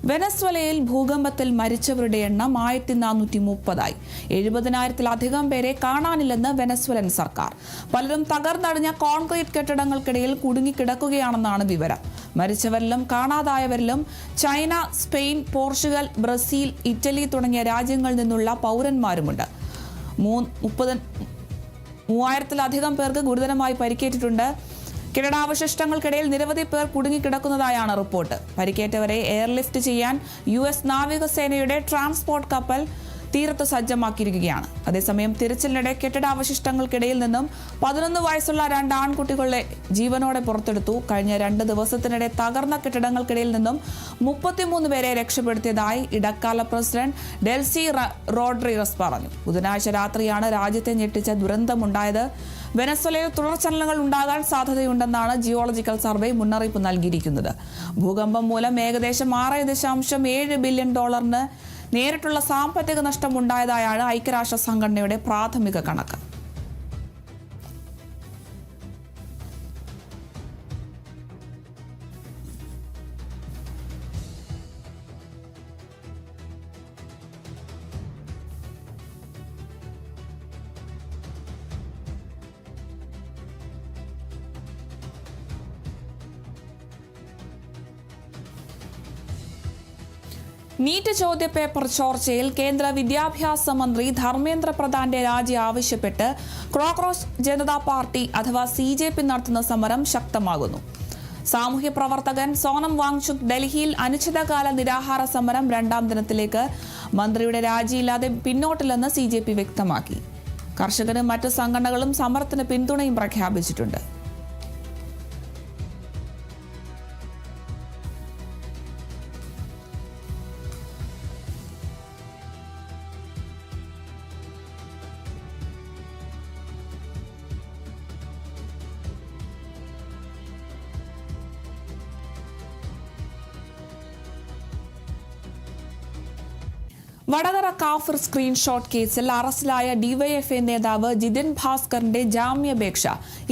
വെനസ്വേലയിൽ ഭൂകമ്പത്തിൽ മരിച്ചവരുടെ എണ്ണം 1430ആയി. 70,000-ലധികം പേരെ കാണാനില്ലെന്ന് വെനസ്വേലൻ സർക്കാർ. പലരും തകർന്നടിഞ്ഞ കോൺക്രീറ്റ് കെട്ടിടങ്ങൾക്കിടയിൽ കുടുങ്ങിക്കിടക്കുകയാണെന്നാണ് വിവരം. മരിച്ചവരിലും കാണാതായവരിലും China, Spain, Portugal, Brazil, Italy തുടങ്ങിയ രാജ്യങ്ങളിൽ നിന്നുള്ള പൗരന്മാരുമുണ്ട്. 30,000-ലധികം പേർക്ക് ഗുരുതരമായി പരിക്കേറ്റിട്ടുണ്ട്. കെട്ടിടാവശിഷ്ടങ്ങൾക്കിടയിൽ നിരവധി പേർ കുടുങ്ങിക്കിടക്കുന്നതായാണ് റിപ്പോർട്ട്. പരിക്കേറ്റവരെ എയർലിഫ്റ്റ് ചെയ്യാൻ US നാവികസേനയുടെ ട്രാൻസ്പോർട്ട് കപ്പൽ തീരത്ത് സജ്ജമാക്കിയിരിക്കുകയാണ്. അതേസമയം തിരച്ചിലിനിടെ കെട്ടിടാവശിഷ്ടങ്ങൾക്കിടയിൽ നിന്നും 11 വയസ്സുള്ള 2 ആൺകുട്ടികളെ ജീവനോടെ പുറത്തെടുത്തു. കഴിഞ്ഞ 2 ദിവസത്തിനിടെ തകർന്ന കെട്ടിടങ്ങൾക്കിടയിൽ നിന്നും 33 പേരെ രക്ഷപ്പെടുത്തിയതായി ഇടക്കാല പ്രസിഡന്റ് ഡെൽസി റോഡ്രിഗസ് പറഞ്ഞു. ബുധനാഴ്ച രാത്രിയാണ് രാജ്യത്തെ ഞെട്ടിച്ച ദുരന്തമുണ്ടായത്. വെനസ്വേലയിൽ തുടർചലനങ്ങൾ ഉണ്ടാകാൻ സാധ്യതയുണ്ടെന്നാണ് ജിയോളജിക്കൽ സർവേ മുന്നറിയിപ്പ് നൽകിയിരിക്കുന്നത്. ഭൂകമ്പം മൂലം ഏകദേശം $6.7 ബില്യൺ നേരിട്ടുള്ള സാമ്പത്തിക നഷ്ടം ഉണ്ടായതായാണ് ഐക്യരാഷ്ട്ര സംഘടനയുടെ പ്രാഥമിക കണക്ക്. നീറ്റ് ചോദ്യപേപ്പർ ചോർച്ചയിൽ കേന്ദ്ര വിദ്യാഭ്യാസ മന്ത്രി ധർമ്മേന്ദ്ര പ്രധാന്റെ രാജി ആവശ്യപ്പെട്ട് കോക്രോച്ച് ജനതാ പാർട്ടി അഥവാ CJP നടത്തുന്ന സമരം ശക്തമാകുന്നു. സാമൂഹ്യ പ്രവർത്തകൻ സോനം വാങ്ചുക് ഡൽഹിയിൽ അനിശ്ചിതകാല നിരാഹാര സമരം 2ാം ദിനത്തിലേക്ക്. മന്ത്രിയുടെ രാജിയില്ലാതെ പിന്നോട്ടില്ലെന്ന് CJP വ്യക്തമാക്കി. കർഷകരും മറ്റ് സംഘടനകളും സമരത്തിന് പിന്തുണയും പ്രഖ്യാപിച്ചിട്ടുണ്ട്. വടകര കാഫിർ സ്ക്രീൻഷോട്ട് കേസിൽ അറസ്റ്റിലായ DYFI നേതാവ് ജിതിൻ ഭാസ്കറിന്റെ ജാമ്യാപേക്ഷ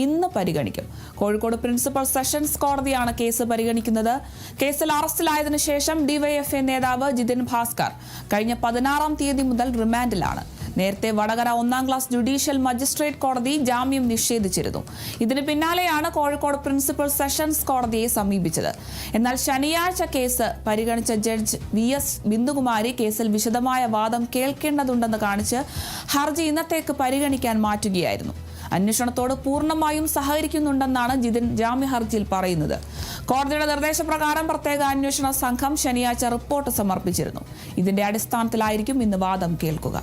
ഇന്ന് പരിഗണിക്കും. കോഴിക്കോട് പ്രിൻസിപ്പൽ സെഷൻസ് കോടതിയാണ് കേസ് പരിഗണിക്കുന്നത്. കേസിൽ അറസ്റ്റിലായതിനു ശേഷം DYFI നേതാവ് ജിതിൻ ഭാസ്കർ കഴിഞ്ഞ 16-ാം തീയതി മുതൽ റിമാൻഡിലാണ്. നേരത്തെ വടകര 1ാം ക്ലാസ് ജുഡീഷ്യൽ മജിസ്ട്രേറ്റ് കോടതി ജാമ്യം നിഷേധിച്ചിരുന്നു. ഇതിന് പിന്നാലെയാണ് കോഴിക്കോട് പ്രിൻസിപ്പൽ സെഷൻസ് കോടതിയെ സമീപിച്ചത്. എന്നാൽ ശനിയാഴ്ച കേസ് പരിഗണിച്ച ജഡ്ജ് VS ബിന്ദുകുമാരി കേസിൽ വിശദമായ വാദം കേൾക്കേണ്ടതുണ്ടെന്ന് കാണിച്ച് ഹർജി ഇന്നത്തേക്ക് പരിഗണിക്കാൻ മാറ്റുകയായിരുന്നു. അന്വേഷണത്തോട് പൂർണ്ണമായും സഹകരിക്കുന്നുണ്ടെന്നാണ് ജിതിൻ ജാമ്യ ഹർജിയിൽ പറയുന്നത്. കോടതിയുടെ നിർദ്ദേശപ്രകാരം പ്രത്യേക അന്വേഷണ സംഘം ശനിയാഴ്ച റിപ്പോർട്ട് സമർപ്പിച്ചിരുന്നു. ഇതിന്റെ അടിസ്ഥാനത്തിലായിരിക്കും ഇന്ന് വാദം കേൾക്കുക.